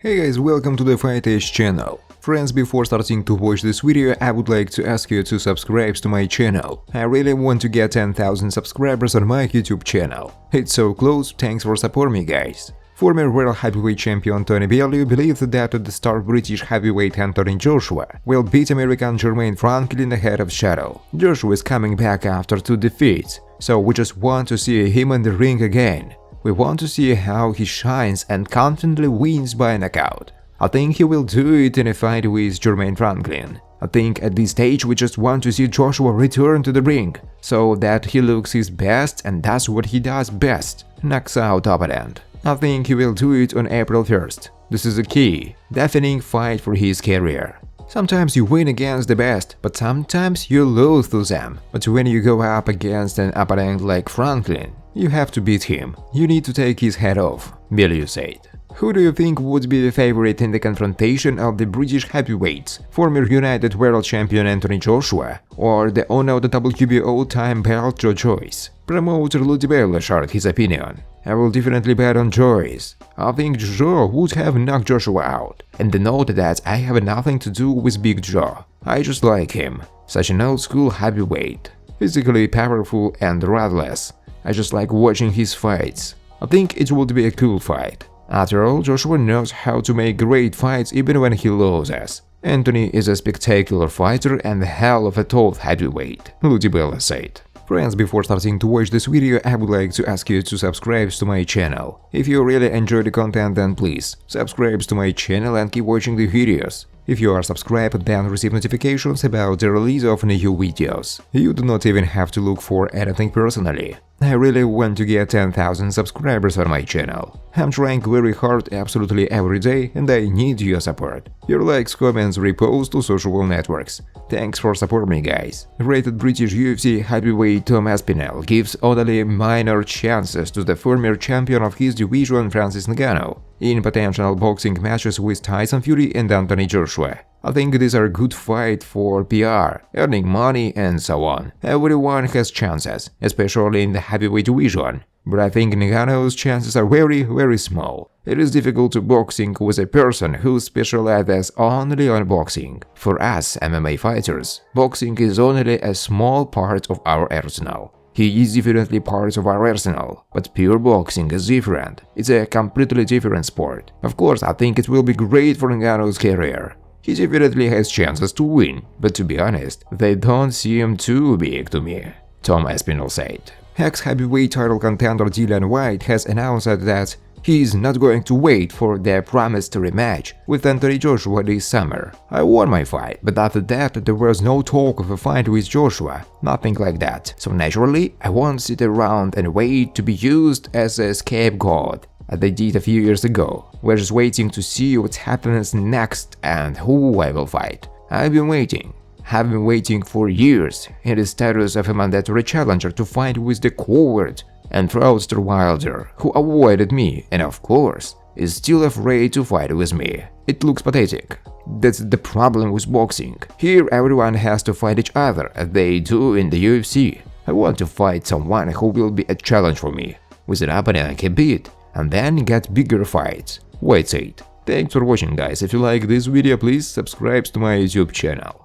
Hey guys, welcome to the Fight Edge channel. Friends, before starting to watch this video, I would like to ask you to subscribe to my channel. I really want to get 10,000 subscribers on my YouTube channel. It's so close, thanks for supporting me guys. Former world heavyweight champion Tony Bellew believed that the star British heavyweight Anthony Joshua will beat American Jermaine Franklin ahead of schedule. Joshua is coming back after 2 defeats, so we just want to see him in the ring again. We want to see how he shines and confidently wins by knockout. I think he will do it in a fight with Jermaine Franklin. I think at this stage we just want to see Joshua return to the ring, so that he looks his best and does what he does best, knocks out opponent. I think he will do it on April 1st. This is a key, defining fight for his career. Sometimes you win against the best, but sometimes you lose to them. But when you go up against an opponent like Franklin, you have to beat him. You need to take his head off, Bellew said. Who do you think would be the favorite in the confrontation of the British heavyweights, former United World Champion Anthony Joshua, or the owner of the WBO all-time belt Joe Joyce? Promoter Tony Bellew shared his opinion. I will definitely bet on Joyce. I think Joe would have knocked Joshua out, and note that I have nothing to do with Big Joe. I just like him. Such an old-school heavyweight, physically powerful and ruthless. I just like watching his fights. I think it would be a cool fight. After all, Joshua knows how to make great fights even when he loses. Anthony is a spectacular fighter and a hell of a tough heavyweight, Tony Bellew said. Friends, before starting to watch this video, I would like to ask you to subscribe to my channel. If you really enjoy the content, then please subscribe to my channel and keep watching the videos. If you are subscribed, then receive notifications about the release of new videos. You do not even have to look for anything personally. I really want to get 10,000 subscribers on my channel. I'm trying very hard absolutely every day and I need your support. Your likes, comments, reposts to social networks. Thanks for supporting me guys. Rated British UFC heavyweight Tom Aspinall gives only minor chances to the former champion of his division Francis Ngannou in potential boxing matches with Tyson Fury and Anthony Joshua. I think these are good fight for PR, earning money and so on. Everyone has chances, especially in the heavyweight division. But I think Ngannou's chances are very small. It is difficult to boxing with a person who specializes only on boxing. For us MMA fighters, boxing is only a small part of our arsenal. He is definitely part of our arsenal, but pure boxing is different. It's a completely different sport. Of course, I think it will be great for Ngannou's career. He definitely has chances to win, but to be honest, they don't seem too big to me, Tom Aspinall said. Ex-heavyweight title contender Jillian White has announced that he is not going to wait for the promised rematch with Anthony Joshua this summer. I won my fight, but after that there was no talk of a fight with Joshua, nothing like that. So naturally, I won't sit around and wait to be used as a scapegoat, as they did a few years ago. We're just waiting to see what happens next and who I will fight. I've been waiting. Have been waiting for years in the status of a mandatory challenger to fight with the coward and fraudster Wilder, who avoided me and of course is still afraid to fight with me. It looks pathetic. That's the problem with boxing. Here everyone has to fight each other as they do in the UFC. I want to fight someone who will be a challenge for me, with an opponent I can beat, and then get bigger fights. White said. Thanks for watching guys. If you like this video, please subscribe to my YouTube channel.